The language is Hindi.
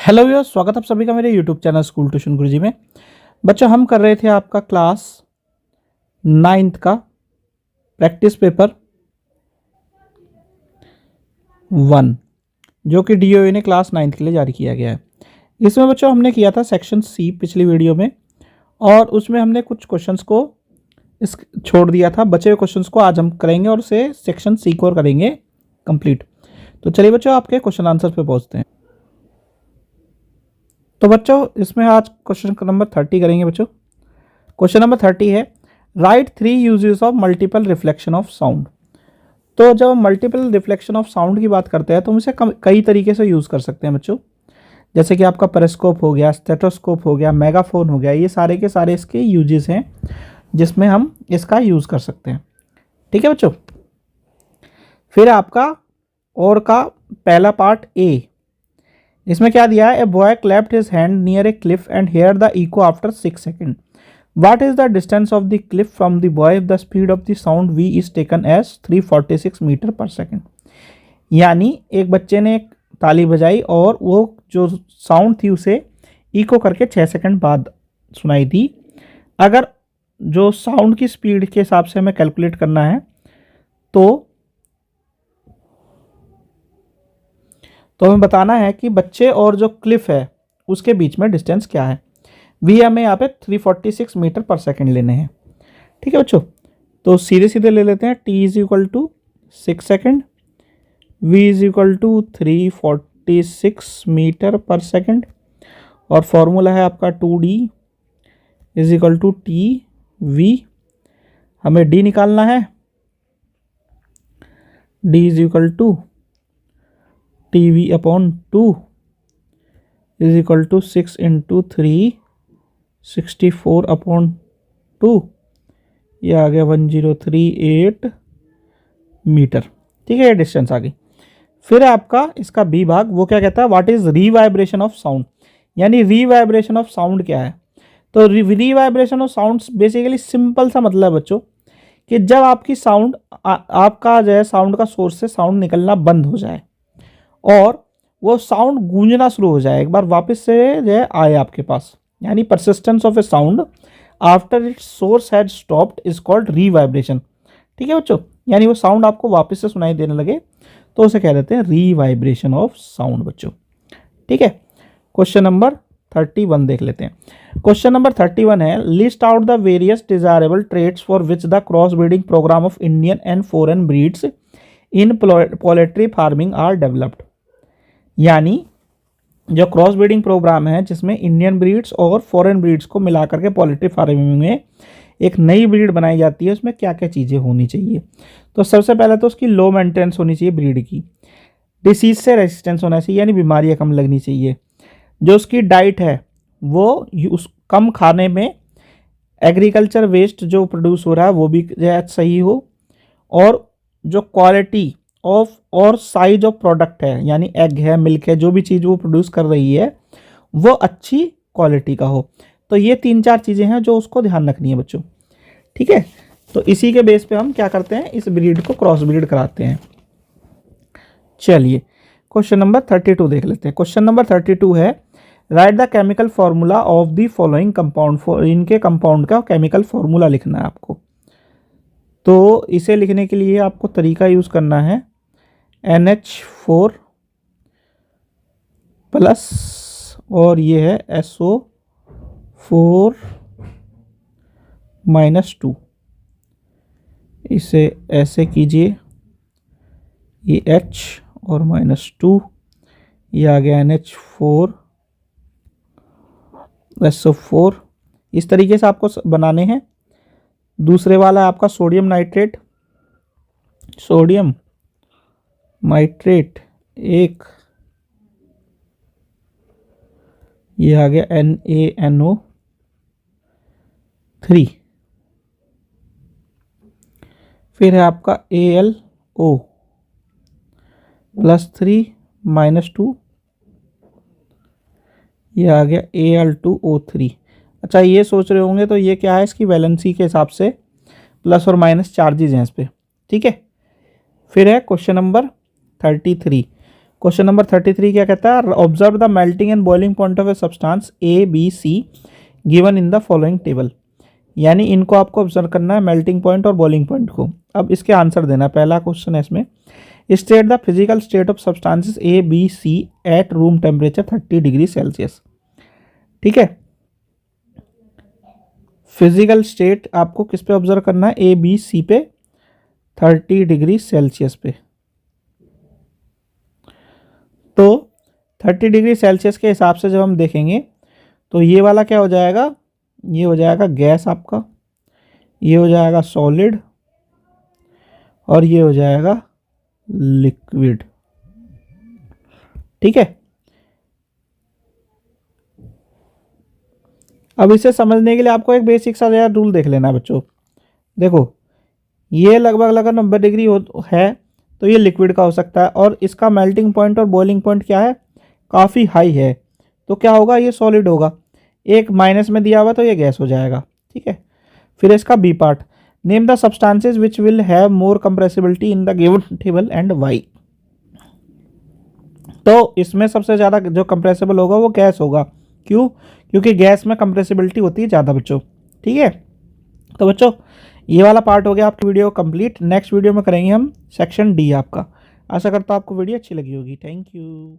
हेलो व्यूअर्स, स्वागत है आप सभी का मेरे यूट्यूब चैनल स्कूल ट्यूशन गुरुजी में। बच्चों, हम कर रहे थे आपका क्लास 9th का प्रैक्टिस पेपर 1 जो कि डीओए ने क्लास 9th के लिए जारी किया गया है। इसमें बच्चों हमने किया था सेक्शन सी पिछली वीडियो में, और उसमें हमने कुछ क्वेश्चंस को छोड़ दिया था। बचे हुए क्वेश्चंस को आज हम करेंगे और उसे सेक्शन सी को करेंगे कंप्लीट। तो चलिए बच्चों, आपके क्वेश्चन आंसर पे पहुँचते हैं। तो बच्चों, इसमें आज क्वेश्चन नंबर 30 करेंगे। बच्चों, क्वेश्चन नंबर 30 है, right 3 uses of multiple reflection of sound. तो जब हम मल्टीपल रिफ्लेक्शन ऑफ साउंड की बात करते हैं तो हम इसे कई तरीके से यूज़ कर सकते हैं बच्चों। जैसे कि आपका पेरिस्कोप हो गया, स्टेथोस्कोप हो गया, मेगाफोन हो गया, ये सारे के सारे इसके यूजेस हैं जिसमें हम इसका यूज़ कर सकते हैं। ठीक है बच्चों। फिर आपका और का पहला पार्ट ए, इसमें क्या दिया है, a boy clapped his hand near a cliff and hear the echo after 6 second. What is the distance of the cliff from the boy, the speed of the sound v is taken as 346 metre per second. यानी एक बच्चे ने एक ताली बजाई और वो जो साउंड थी उसे इको करके 6 सेकेंड बाद सुनाई दी। अगर जो साउंड की स्पीड के हिसाब से हमें कैलकुलेट करना है तो हमें बताना है कि बच्चे और जो क्लिफ है उसके बीच में डिस्टेंस क्या है। वी हमें यहाँ पे 346 मीटर पर सेकेंड लेने हैं। ठीक है बच्चों, तो सीधे सीधे ले लेते हैं। T is equal to 6 second, v is equal to 346 metre per second, और फॉर्मूला है आपका 2D is equal to t v. हमें डी निकालना है। D is equal to t v upon 2 is equal to 6 into 364 upon 2, ये आ गया 1038 मीटर। ठीक है, ये डिस्टेंस आ गई। फिर आपका इसका बी भाग, वो क्या कहता है, व्हाट इज रीवाइब्रेशन ऑफ साउंड। यानी रीवाइब्रेशन ऑफ साउंड क्या है। तो रीवाइब्रेशन ऑफ साउंड बेसिकली सिंपल सा मतलब है बच्चों कि जब आपकी साउंड आपका जो है साउंड का सोर्स से साउंड निकलना बंद हो जाए और वो साउंड गूंजना शुरू हो जाए, एक बार वापस से जो है आए आपके पास, यानी persistence of a sound after its source had stopped is called reverberation. ठीक है बच्चों, यानी वो साउंड आपको वापस से सुनाई देने लगे तो उसे कह देते हैं रीवाइब्रेशन ऑफ साउंड बच्चों। ठीक है, क्वेश्चन नंबर 31 देख लेते हैं। क्वेश्चन नंबर 31 है, list out the various desirable traits for which the cross breeding programme of Indian and foreign breeds in poultry farming are developed. यानी जो क्रॉस ब्रीडिंग प्रोग्राम है जिसमें इंडियन ब्रीड्स और फॉरेन ब्रीड्स को मिला करके पोल्ट्री फार्मिंग में एक नई ब्रीड बनाई जाती है, उसमें क्या क्या चीज़ें होनी चाहिए। तो सबसे पहले तो उसकी लो मेंटेनेंस होनी चाहिए ब्रीड की, डिसीज से रेजिस्टेंस होना चाहिए यानी बीमारियां कम लगनी चाहिए, जो उसकी डाइट है वो उस कम खाने में एग्रीकल्चर वेस्ट जो प्रोड्यूस हो रहा है वो भी सही हो, और जो क्वालिटी ऑफ और साइज ऑफ प्रोडक्ट है यानी एग है, मिल्क है, जो भी चीज़ वो प्रोड्यूस कर रही है वो अच्छी क्वालिटी का हो। तो ये 3-4 चीज़ें हैं जो उसको ध्यान रखनी है बच्चों। ठीक है, तो इसी के बेस पे हम क्या करते हैं, इस ब्रीड को क्रॉस ब्रीड कराते हैं। चलिए क्वेश्चन नंबर 32 देख लेते हैं। क्वेश्चन नंबर 32 है, right the chemical formula of the following compound. इनके कंपाउंड का केमिकल फॉर्मूला लिखना है आपको। तो इसे लिखने के लिए आपको तरीका यूज़ करना है NH4 प्लस और ये है SO4 -2। इसे ऐसे कीजिए, ये H और -2, ये आ गया NH4 SO4। इस तरीके से आपको बनाने हैं। दूसरे वाला आपका सोडियम नाइट्रेट, सोडियम नाइट्रेट 1, ये आ गया NaNO3। फिर है आपका AlO +3 -2, ये आ गया Al2O3। अच्छा, ये सोच रहे होंगे तो ये क्या है, इसकी वैलेंसी के हिसाब से प्लस और माइनस चार्जेज हैं इस पर। ठीक है, फिर है क्वेश्चन नंबर 33। क्वेश्चन नंबर 33 क्या कहता है, observe the melting and boiling point of a substance A B C given in the following table. यानी इनको आपको ऑब्जर्व करना है, मेल्टिंग पॉइंट और बॉइलिंग पॉइंट को। अब इसके आंसर देना। पहला क्वेश्चन है इसमें, state the physical state of substances A B C at room temperature 30 degree Celsius. ठीक है, फिजिकल स्टेट आपको किस पे ऑब्जर्व करना है, ए बी सी पे 30 डिग्री सेल्सियस पे। तो 30 डिग्री सेल्सियस के हिसाब से जब हम देखेंगे तो ये वाला क्या हो जाएगा, ये हो जाएगा गैस आपका, ये हो जाएगा सॉलिड और ये हो जाएगा लिक्विड। ठीक है, अब इसे समझने के लिए आपको एक बेसिक सा यार रूल देख लेना बच्चों। देखो ये लगभग 90 डिग्री है तो ये लिक्विड का हो सकता है, और इसका मेल्टिंग पॉइंट और बॉइलिंग पॉइंट क्या है, काफ़ी हाई है, तो क्या होगा, ये सॉलिड होगा। एक माइनस में दिया हुआ तो ये गैस हो जाएगा। ठीक है, फिर इसका B part, name the substances which will have more compressibility in the given table and why. तो इसमें सबसे ज़्यादा जो कंप्रेसिबल होगा वो गैस होगा। क्यों? क्योंकि गैस में कंप्रेसिबिलिटी होती है ज़्यादा बच्चों। ठीक है, तो बच्चों ये वाला पार्ट हो गया आपकी वीडियो कंप्लीट। नेक्स्ट वीडियो में करेंगे हम सेक्शन डी आपका। आशा करता हूँ आपको वीडियो अच्छी लगी होगी। Thank you.